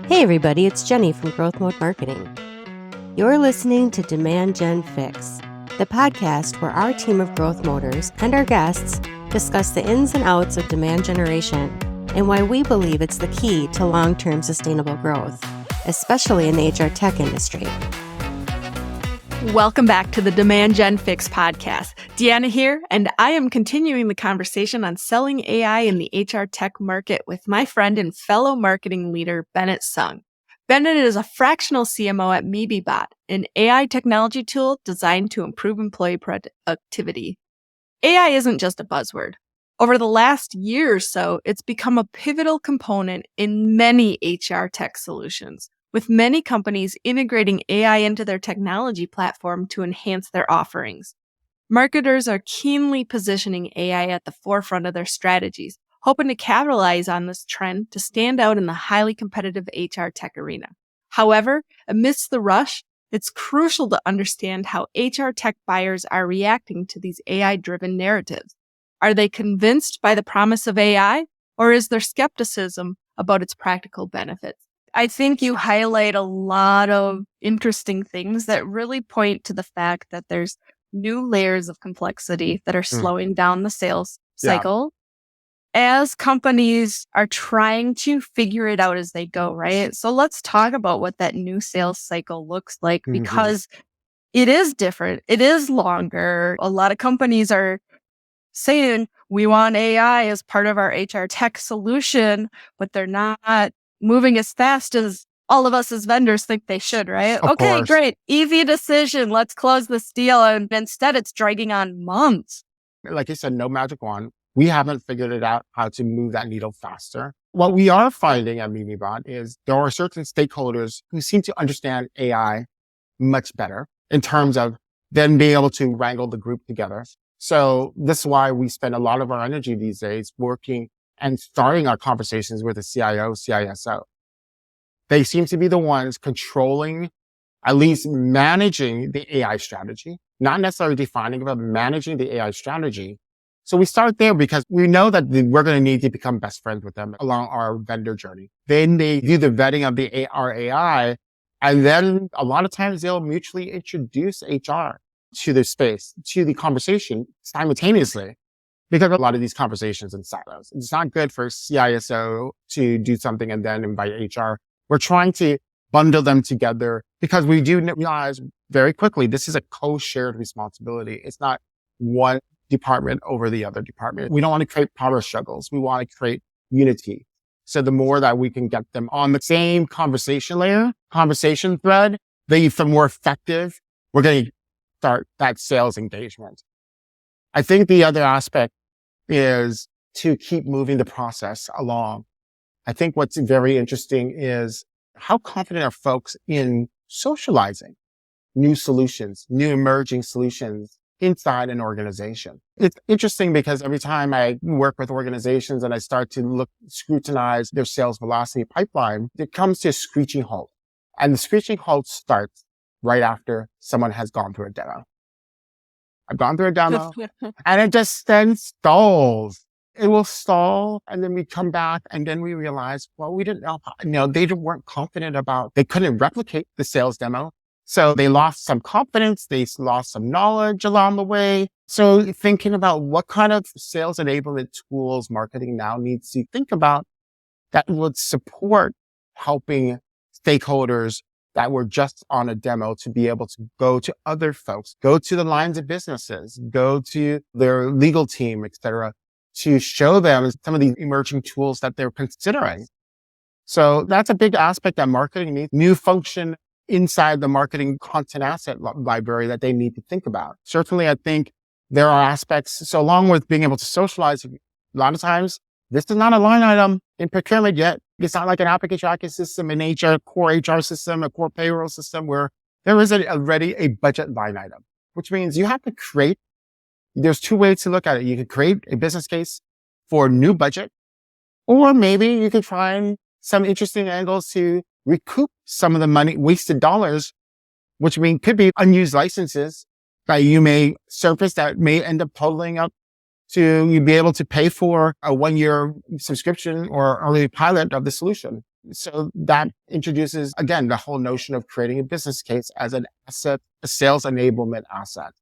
Hey everybody, it's Jenny from GrowthMode Marketing. You're listening to Demand Gen Fix, the podcast where our team of growth moders and our guests discuss the ins and outs of demand generation and why we believe it's the key to long-term sustainable growth, especially in the HR tech industry. Welcome back to the Demand Gen Fix podcast. Deanna here, and I am continuing the conversation on selling AI in the HR tech market with my friend and fellow marketing leader, Bennet Sung. Bennet is a fractional CMO at MeBeBot, an AI technology tool designed to improve employee productivity. AI isn't just a buzzword. Over the last year or so, it's become a pivotal component in many HR tech solutions, with many companies integrating AI into their technology platform to enhance their offerings. Marketers are keenly positioning AI at the forefront of their strategies, hoping to capitalize on this trend to stand out in the highly competitive HR tech arena. However, amidst the rush, it's crucial to understand how HR tech buyers are reacting to these AI-driven narratives. Are they convinced by the promise of AI, or is there skepticism about its practical benefits? I think you highlight a lot of interesting things that really point to the fact that there's new layers of complexity that are slowing down the sales cycle as companies are trying to figure it out as they go, right? So let's talk about what that new sales cycle looks like, because it is different. It is longer. A lot of companies are saying we want AI as part of our HR tech solution, but they're not moving as fast as all of us as vendors think they should, right? Of Okay, course. great. Easy decision. Let's close this deal. And instead it's dragging on months. Like you said, no magic wand. We haven't figured it out how to move that needle faster. What we are finding at MeBeBot is there are certain stakeholders who seem to understand AI much better in terms of them being able to wrangle the group together. So this is why we spend a lot of our energy these days working and starting our conversations with the CIO, CISO. They seem to be the ones controlling, at least managing the AI strategy, not necessarily defining, but managing the AI strategy. So we start there because we know that we're going to need to become best friends with them along our vendor journey. Then they do the vetting of our AI, and then a lot of times they'll mutually introduce HR to the space, to the conversation simultaneously. Because a lot of these conversations in silos, it's not good for CISO to do something and then invite HR. We're trying to bundle them together because we do realize very quickly, this is a co-shared responsibility. It's not one department over the other department. We don't want to create power struggles. We want to create unity. So the more that we can get them on the same conversation layer, conversation thread, the more effective we're going to start that sales engagement. I think the other aspect is to keep moving the process along. I think what's very interesting is how confident are folks in socializing new solutions, new emerging solutions inside an organization. It's interesting because every time I work with organizations and I start to scrutinize their sales velocity pipeline, it comes to a screeching halt. And the screeching halt starts right after someone has gone through a demo. I've gone through a demo and it just then stalls. It will stall. And then we come back and then we realize, well, we didn't know, they weren't confident they couldn't replicate the sales demo. So they lost some confidence. They lost some knowledge along the way. So thinking about what kind of sales enablement tools marketing now needs to think about that would support helping stakeholders that were just on a demo to be able to go to other folks, go to the lines of businesses, go to their legal team, et cetera, to show them some of these emerging tools that they're considering. So that's a big aspect that marketing needs, new function inside the marketing content asset library that they need to think about. Certainly, I think there are aspects, so along with being able to socialize, a lot of times, this is not a line item in procurement yet. It's not like an application tracking system, an HR, core HR system, a core payroll system where there is already a budget line item, which means you have to there's two ways to look at it. You could create a business case for a new budget, or maybe you could find some interesting angles to recoup some of the money, wasted dollars, which could be unused licenses that you may surface that may end up totaling up to you be able to pay for a 1-year subscription or early pilot of the solution. So that introduces, again, the whole notion of creating a business case as an asset, a sales enablement asset.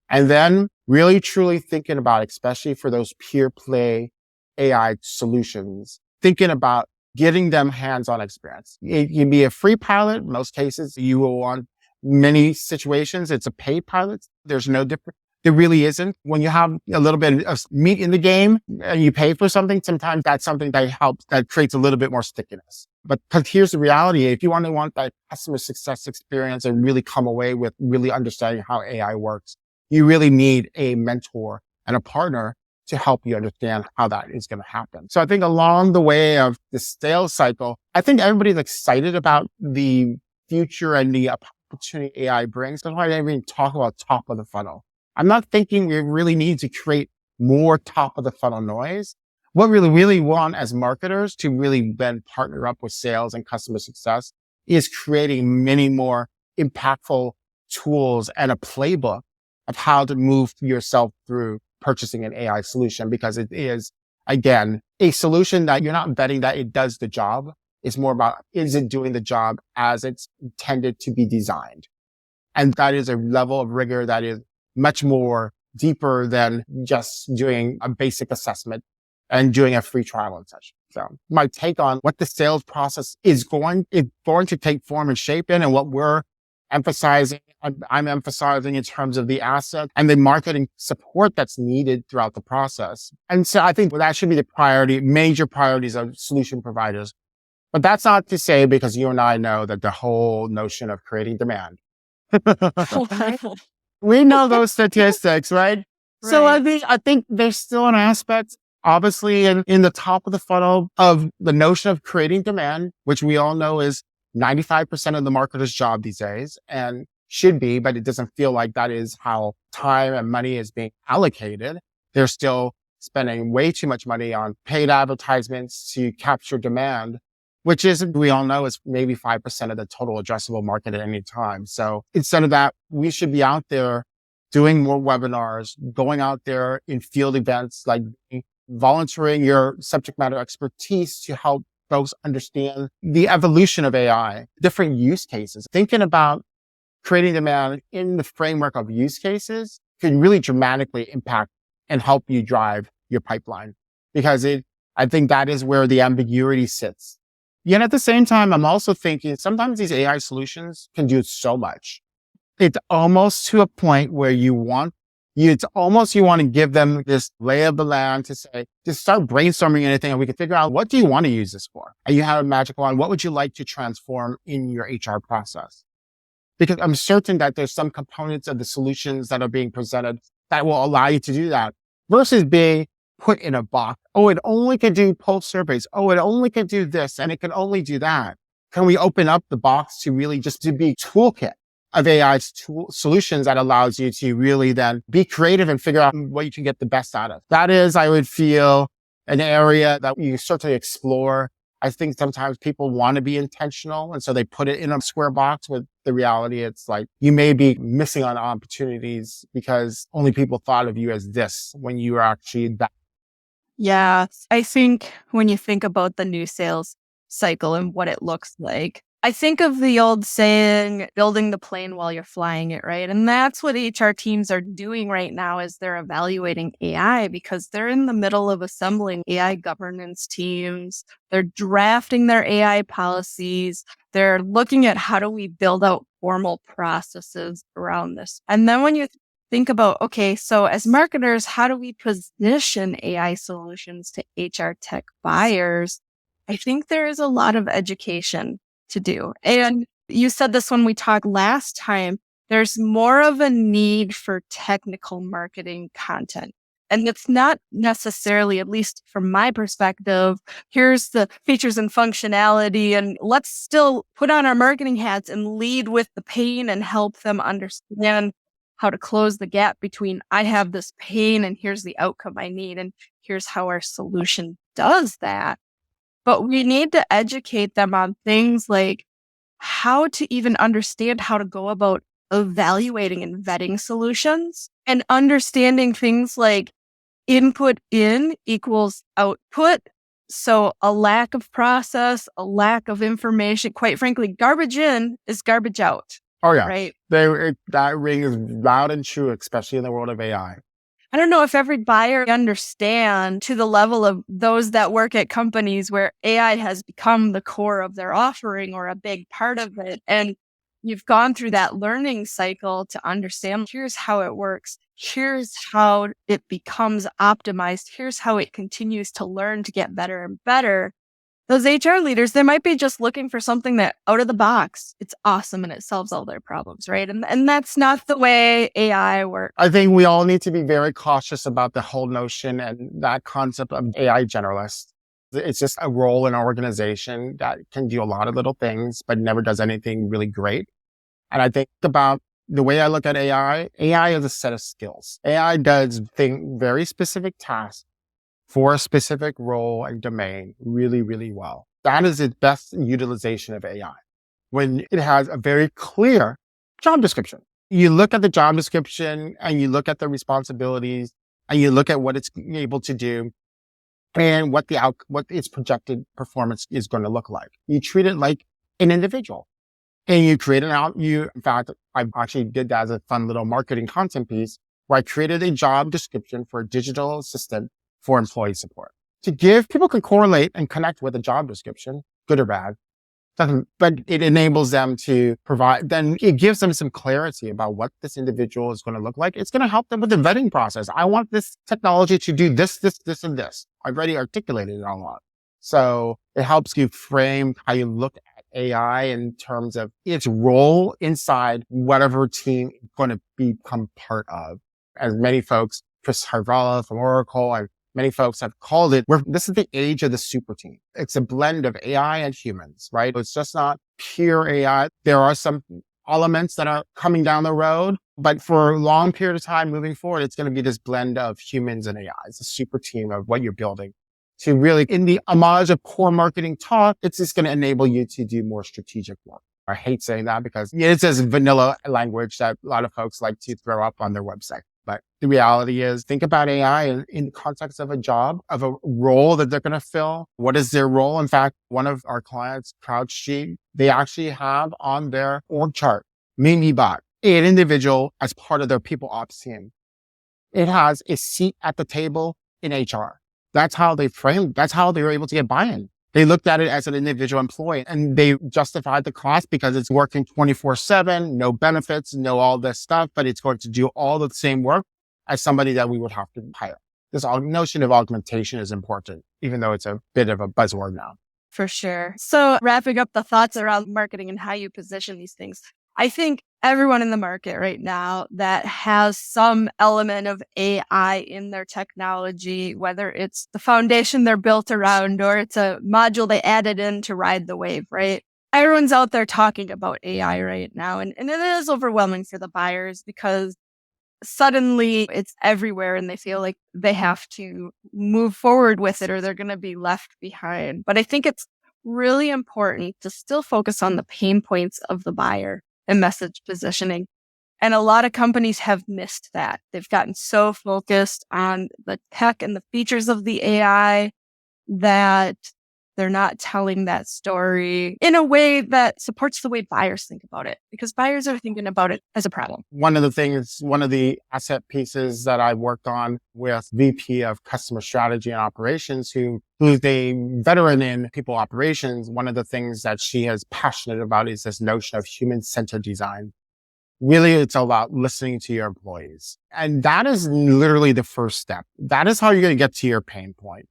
And then really truly thinking about, especially for those peer play AI solutions, thinking about getting them hands-on experience. It can be a free pilot. In most cases, you will want many situations. It's a paid pilot. There's no difference. There really isn't. When you have a little bit of meat in the game and you pay for something, sometimes that's something that helps, that creates a little bit more stickiness. But here's the reality. If you want that customer success experience and really come away with really understanding how AI works, you really need a mentor and a partner to help you understand how that is going to happen. So I think along the way of the sales cycle, I think everybody's excited about the future and the opportunity AI brings. That's why I didn't even talk about top of the funnel. I'm not thinking we really need to create more top of the funnel noise. What we really want as marketers to really then partner up with sales and customer success is creating many more impactful tools and a playbook of how to move yourself through purchasing an AI solution, because it is, again, a solution that you're not betting that it does the job. It's more about, is it doing the job as it's intended to be designed? And that is a level of rigor that is much more deeper than just doing a basic assessment and doing a free trial and such. So my take on what the sales process is going to take form and shape in, and what we're emphasizing, I'm emphasizing in terms of the asset and the marketing support that's needed throughout the process. And so I think that should be the major priorities of solution providers. But that's not to say, because you and I know that the whole notion of creating demand. We know those statistics, right? So I think there's still an aspect, obviously, in the top of the funnel of the notion of creating demand, which we all know is 95% of the marketer's job these days, and should be, but it doesn't feel like that is how time and money is being allocated. They're still spending way too much money on paid advertisements to capture demand, which is, we all know, is maybe 5% of the total addressable market at any time. So instead of that, we should be out there doing more webinars, going out there in field events, like volunteering your subject matter expertise to help folks understand the evolution of AI, different use cases. Thinking about creating demand in the framework of use cases can really dramatically impact and help you drive your pipeline, because I think that is where the ambiguity sits. Yet at the same time, I'm also thinking sometimes these AI solutions can do so much. It's almost to a point where you want to give them this lay of the land to say, just start brainstorming anything and we can figure out, what do you want to use this for? And you have a magic wand. What would you like to transform in your HR process? Because I'm certain that there's some components of the solutions that are being presented that will allow you to do that, versus being put in a box. Oh, it only can do pulse surveys. Oh, it only can do this and it can only do that. Can we open up the box to really just to be a toolkit of AI solutions that allows you to really then be creative and figure out what you can get the best out of? That is, I would feel, an area that you certainly explore. I think sometimes people want to be intentional, and so they put it in a square box, with the reality it's like you may be missing on opportunities because only people thought of you as this when you were actually that. Yeah, I think when you think about the new sales cycle and what it looks like, I think of the old saying, building the plane while you're flying it, right? And that's what HR teams are doing right now, is they're evaluating AI, because they're in the middle of assembling AI governance teams. They're drafting their AI policies. They're looking at, how do we build out formal processes around this? And then when you think about, okay, so as marketers, how do we position AI solutions to HR tech buyers? I think there is a lot of education to do. And you said this when we talked last time, there's more of a need for technical marketing content. And it's not necessarily, at least from my perspective, here's the features and functionality, and let's still put on our marketing hats and lead with the pain and help them understand how to close the gap between, I have this pain and here's the outcome I need, and here's how our solution does that. But we need to educate them on things like how to even understand how to go about evaluating and vetting solutions, and understanding things like input in equals output. So a lack of process, a lack of information, quite frankly, garbage in is garbage out. Oh, yeah. Right. That rings loud and true, especially in the world of AI. I don't know if every buyer understand to the level of those that work at companies where AI has become the core of their offering or a big part of it. And you've gone through that learning cycle to understand, here's how it works. Here's how it becomes optimized. Here's how it continues to learn to get better and better. Those HR leaders, they might be just looking for something that out of the box, it's awesome and it solves all their problems, right? And that's not the way AI works. I think we all need to be very cautious about the whole notion and that concept of AI generalist. It's just a role in an organization that can do a lot of little things, but never does anything really great. And I think about the way I look at AI is a set of skills. AI does very specific tasks for a specific role and domain really, really well. That is its best utilization of AI. When it has a very clear job description. You look at the job description and you look at the responsibilities and you look at what it's able to do and what its projected performance is going to look like. You treat it like an individual and you create in fact, I actually did that as a fun little marketing content piece where I created a job description for a digital assistant for employee support to give people can correlate and connect with a job description, good or bad. But it enables them to provide, then it gives them some clarity about what this individual is going to look like. It's going to help them with the vetting process. I want this technology to do this, and this. I've already articulated it a lot. So it helps you frame how you look at AI in terms of its role inside whatever team it's going to become part of. As many folks, Chris Harvala from Oracle and many folks have called it, this is the age of the super team. It's a blend of AI and humans, right? It's just not pure AI. There are some elements that are coming down the road, but for a long period of time moving forward, it's going to be this blend of humans and AI. It's a super team of what you're building to really, in the homage of core marketing talk, it's just going to enable you to do more strategic work. I hate saying that because it's this vanilla language that a lot of folks like to throw up on their website. But the reality is, think about AI in the context of a job, of a role that they're going to fill. What is their role? In fact, one of our clients, CrowdStreet, they actually have on their org chart, MeBeBot, an individual as part of their people ops team. It has a seat at the table in HR. That's how they were able to get buy-in. They looked at it as an individual employee and they justified the cost because it's working 24/7, no benefits, no all this stuff, but it's going to do all the same work as somebody that we would have to hire. This notion of augmentation is important, even though it's a bit of a buzzword now. For sure. So wrapping up the thoughts around marketing and how you position these things, I think everyone in the market right now that has some element of AI in their technology, whether it's the foundation they're built around or it's a module they added in to ride the wave, right? Everyone's out there talking about AI right now. And it is overwhelming for the buyers because suddenly it's everywhere and they feel like they have to move forward with it or they're going to be left behind. But I think it's really important to still focus on the pain points of the buyer and message positioning. And a lot of companies have missed that. They've gotten so focused on the tech and the features of the AI that they're not telling that story in a way that supports the way buyers think about it, because buyers are thinking about it as a problem. One of the asset pieces that I worked on with VP of Customer Strategy and Operations, who's a veteran in people operations, one of the things that she is passionate about is this notion of human-centered design. Really, it's about listening to your employees. And that is literally the first step. That is how you're going to get to your pain point.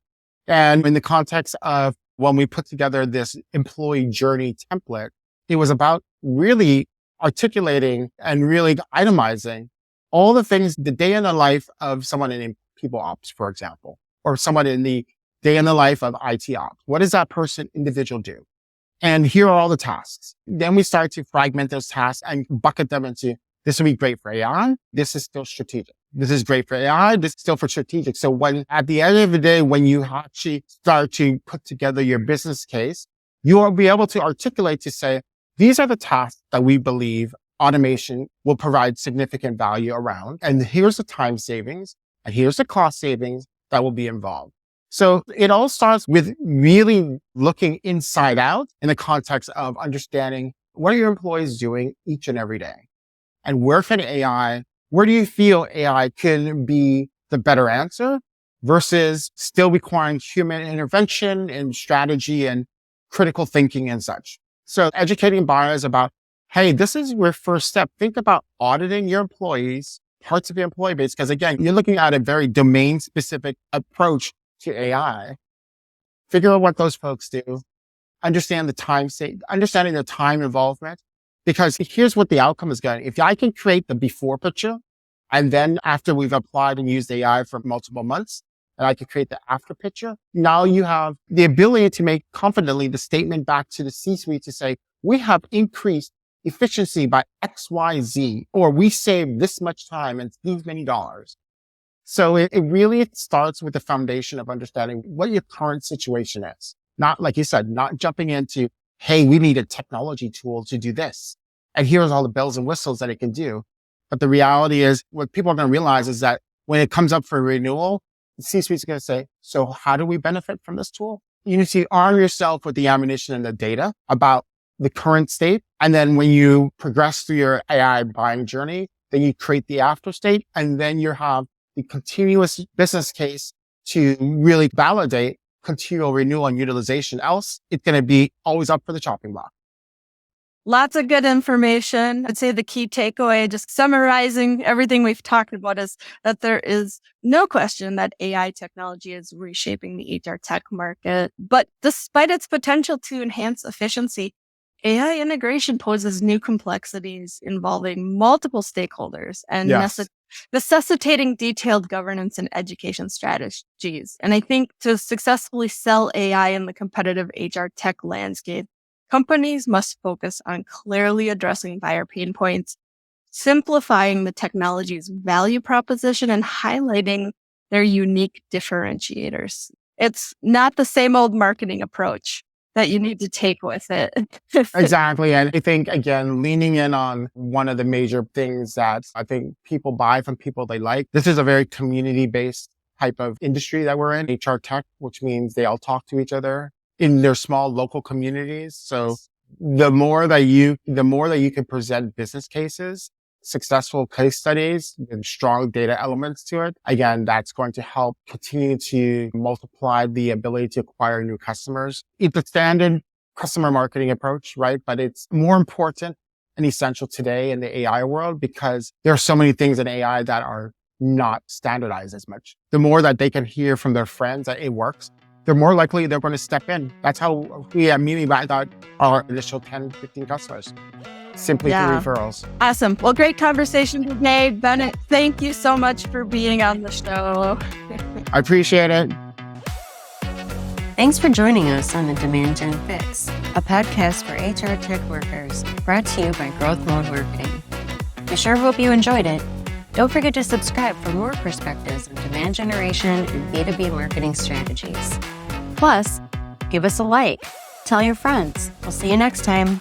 And in the context of when we put together this employee journey template, it was about really articulating and really itemizing all the things, the day in the life of someone in people ops, for example, or someone in the day in the life of IT ops. What does that individual do? And here are all the tasks. Then we start to fragment those tasks and bucket them into, this will be great for AI. This is still strategic. This is great for AI. This is still for strategic. So when at the end of the day, when you actually start to put together your business case, you will be able to articulate to say, these are the tasks that we believe automation will provide significant value around. And here's the time savings and here's the cost savings that will be involved. So it all starts with really looking inside out in the context of understanding what are your employees doing each and every day? And where do you feel AI can be the better answer versus still requiring human intervention and strategy and critical thinking and such? So educating buyers about, hey, this is your first step. Think about auditing your employees, parts of your employee base, because again, you're looking at a very domain specific approach to AI. Figure out what those folks do. Understanding the time involvement, because here's what the outcome is going. If I can create the before picture, and then after we've applied and used AI for multiple months, and I can create the after picture, now you have the ability to make confidently the statement back to the C-suite to say, we have increased efficiency by X, Y, Z, or we saved this much time and these many dollars. So it really starts with the foundation of understanding what your current situation is. Not, like you said, not jumping into, hey, we need a technology tool to do this. And here's all the bells and whistles that it can do. But the reality is what people are going to realize is that when it comes up for renewal, the C-suite is going to say, so how do we benefit from this tool? You need to arm yourself with the ammunition and the data about the current state. And then when you progress through your AI buying journey, then you create the after state, and then you have the continuous business case to really validate continual renewal and utilization. Else, it's going to be always up for the chopping block. Lots of good information. I'd say the key takeaway, just summarizing everything we've talked about, is that there is no question that AI technology is reshaping the HR tech market. But despite its potential to enhance efficiency, AI integration poses new complexities involving multiple stakeholders and necessitating detailed governance and education strategies. And I think to successfully sell AI in the competitive HR tech landscape, companies must focus on clearly addressing buyer pain points, simplifying the technology's value proposition, and highlighting their unique differentiators. It's not the same old marketing approach that you need to take with it. Exactly. And I think, again, leaning in on one of the major things that I think people buy from people they like. This is a very community-based type of industry that we're in, HR tech, which means they all talk to each other in their small local communities. So the more that you can present business cases, successful case studies and strong data elements to it, again, that's going to help continue to multiply the ability to acquire new customers. It's a standard customer marketing approach, right? But it's more important and essential today in the AI world because there are so many things in AI that are not standardized as much. The more that they can hear from their friends that it works, they're more likely they're going to step in. That's how we at MeBeBot got our initial 10, 15 customers. Simply through referrals. Awesome. Well, great conversation today. Bennet, thank you so much for being on the show. I appreciate it. Thanks for joining us on the Demand Gen Fix, a podcast for HR tech workers, brought to you by GrowthMode Marketing. We sure hope you enjoyed it. Don't forget to subscribe for more perspectives on demand generation and B2B marketing strategies. Plus, give us a like. Tell your friends. We'll see you next time.